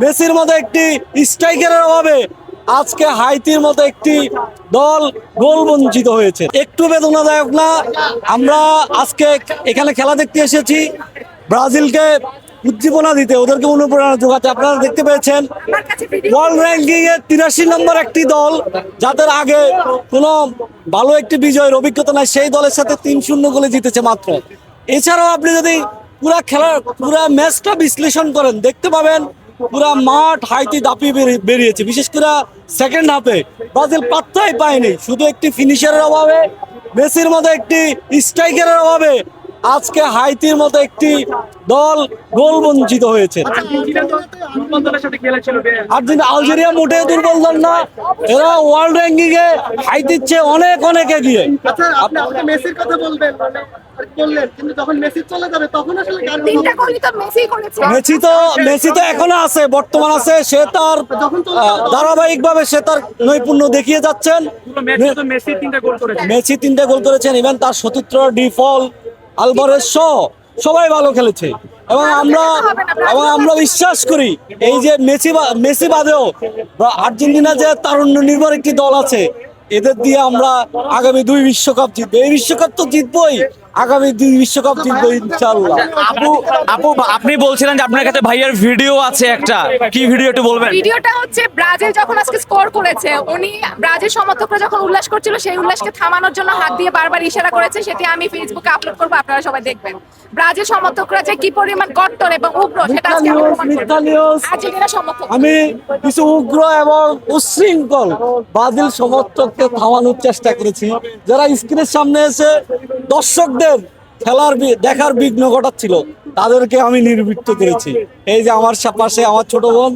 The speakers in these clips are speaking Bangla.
মেসির মতো একটি স্ট্রাইকারের অভাবে আজকে হাইতির মতো একটি দল গোল বঞ্চিত হয়েছে। একটু বেদনাদায়ক না? আমরা আজকে এখানে খেলা দেখতে এসেছি ব্রাজিলকে উদ্দীপনা দিতে, ওদেরকে অনুপ্রেরণা যোগাতে। আপনারা দেখতে পেয়েছেন ওয়ার্ল্ড র্যাঙ্কিং এ 83 নম্বর একটি দল, যাদের আগে কোনো ভালো একটি বিজয়ের অভিজ্ঞতা নাই, সেই দলের সাথে 3-0 গোলে জিতেছে মাত্র। এছাড়াও আপনি যদি পুরা ম্যাচটা বিশ্লেষণ করেন, দেখতে পাবেন পুরা মাঠ হাইতি দাপিয়ে বেরিয়েছে। বিশেষ করে সেকেন্ড হাফে ব্রাজিল পাত্তাই পায়নি, শুধু একটি ফিনিশারের অভাবে, মেসির মতো একটি স্ট্রাইকারের অভাবে আজকে হাইতির মতো একটি দল গোল বঞ্চিত হয়েছে। আর্জেন্টিনা আলজেরিয়া মোটেও দুর্বল দল না, এরা ওয়ার্ল্ড র্যাঙ্কিং এ হাইতির চেয়ে অনেক অনেক এগিয়ে। আপনি মেসির কথা বললেন কিন্তু যখন মেসি চলে যাবে তখন আসলে কার তিনটা গোলই তো মেসি করেছে। মেসি তো এখনো আছে, বর্তমান আছে। সে তার ধারাবাহিকভাবে সে তার নৈপুণ্য দেখিয়ে যাচ্ছেন। মেসি 3টা গোল করেছেন, ইভেন তার সতীর্থ ডিফল, আলভারেজ সহ সবাই ভালো খেলেছে। এবং আমরা বিশ্বাস করি এই যে মেসি বাদেও আর্জেন্টিনা যে তারুণ্য নির্ভর একটি দল আছে, এদের দিয়ে আমরা আগামী 2 বিশ্বকাপ জিতবো। এই বিশ্বকাপ তো জিতবোই, আগামী 2 বিশ্বকাপ জিতবো ইনশাআল্লাহ। আপু আপনি বলছিলেন যে আপনার কাছে ভাইয়ের ভিডিও আছে একটা, কি ভিডিও একটু বলবেন? ভিডিওটা হচ্ছে ব্রাজিল যখন আজকে স্কোর করেছে, উনি ব্রাজিল সমর্থকরা যখন উল্লাস করছিল, সেই উল্লাসকে থামানোর জন্য হাত দিয়ে বারবার ইশারা করেছে। সেটি আমি ফেসবুকে আপলোড করবো, আপনারা সবাই দেখবেন। ব্রাজিল সমর্থকরা যে কি পরিমাণ কট্টর এবং উগ্র সেটা আজকে আমি প্রমাণ করব। আর্জেন্টিনা সমর্থক আমি কিছু উগ্র এবং উচ্ছৃঙ্খল ব্রাজিল সমর্থককে থামানোর চেষ্টা করেছি, যারা স্ক্রিনের সামনে এসে দর্শকদের দেখার বিঘ্ন ঘটাচ্ছিল, তাদেরকে আমি নির্বৃত্ত করেছি। এই যে আমার পাশে আমার ছোট বোন,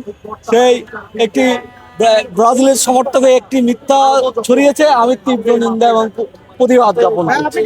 সেই একটি ব্রাজিলের সমর্থকে একটি মিথ্যা ছড়িয়েছে, আমি তীব্র নিন্দা এবং প্রতিবাদ জ্ঞাপন করছি।